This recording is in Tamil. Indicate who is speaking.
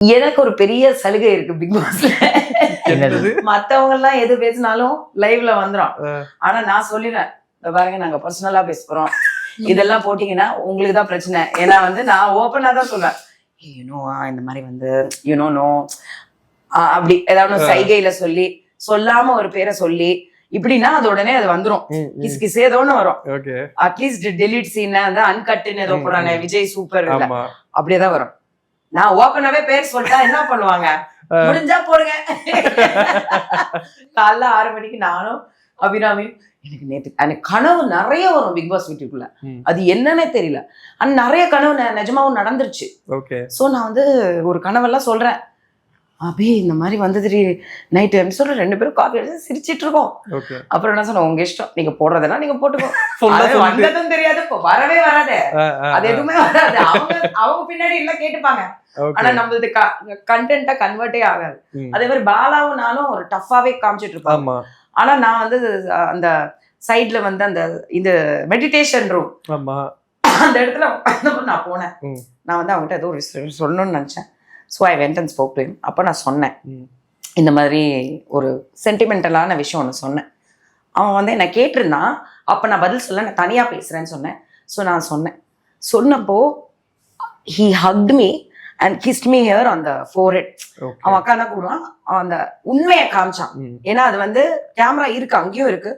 Speaker 1: எனக்கு ஒரு பெரிய சலுகை இருக்கு பிக் பாஸ்ல. மத்தவங்க எல்லாம் எது பேசினாலும் லைவ்ல வந்துரும். ஆனா நான் சொல்லிடுறேன், பாருங்க நாங்க பர்சனலா பேச போறோம், இதெல்லாம் போட்டீங்கன்னா உங்களுக்கு தான் பிரச்சனை. ஏன்னா வந்து நான் ஓப்பனா தான் சொல்லுவேன், இந்த மாதிரி வந்து நோ அப்படி ஏதாவது சைகையில சொல்லி சொல்லாம ஒரு பேரை சொல்லி இப்படின்னா அது உடனே அது வந்துரும். கிஸ் ஏதோன்னு வரும். அட்லீஸ்ட் டெலிட் சீன் அந்த அன்கட்டுன்னு ஏதோ போறாங்க விஜய் சூப்பர் அப்படியேதான் வரும். நான் ஓப்பனாவே பேர் சொல்லிட்டா என்ன பண்ணுவாங்க, முடிஞ்சா போடுங்க. காலைல 6 மணிக்கு நானும் அபிராமியும் எனக்கு கனவு நிறைய வரும் பிக் பாஸ் வீட்டுக்குள்ள. அது என்னன்னே தெரியல. ஆனா நிறைய கனவு நிஜமாவும் நடந்துருச்சு. சோ நான் வந்து ஒரு கனவெல்லாம் சொல்றேன், அபி இந்த மாதிரி வந்தது நைட்டு சொல்ற 2 பேரும் காஃபி அடிச்சு சிரிச்சிட்டு இருக்கோம். அப்புறம் என்ன சொன்ன, உங்க இஷ்டம், நீங்க போடுறதுன்னா நீங்க போட்டுக்கோ. வந்ததும் தெரியாது, வரவே வராது, அது எதுவுமே வராது. அவங்க பின்னாடி எல்லாம் கேட்டுப்பாங்க. ஆனா நம்மளது கண்டென்ட்டா கன்வெர்ட்டே ஆகாது. அதே மாதிரி பாலாவும் நானும் ஒரு டஃபாவே காமிச்சிட்டு இருப்போம். ஆனா நான் வந்து அந்த சைட்ல வந்து அந்த இந்த மெடிடேஷன் ரூம் அந்த இடத்துல நான் போனேன். நான் வந்து அவங்ககிட்ட ஏதோ ஒரு சொல்லணும்னு நினைச்சேன். So I went and spoke to him. அப்போ நான் சொன்னேன், இந்த மாதிரி ஒரு சென்டிமெண்டலான விஷயம் ஒன்று சொன்னேன். அவன் வந்து என்னை கேட்டிருந்தான். அப்போ நான் பதில் சொல்ல, நான் தனியாக பேசுகிறேன்னு சொன்னேன். ஸோ நான் சொன்னப்போ he hugged me and kissed me here on the forehead. அவன் அக்கா தான் கூடுவான், அந்த உண்மையை காமிச்சான். ஏன்னா அது வந்து கேமரா இருக்கு, அங்கேயும் இருக்கு.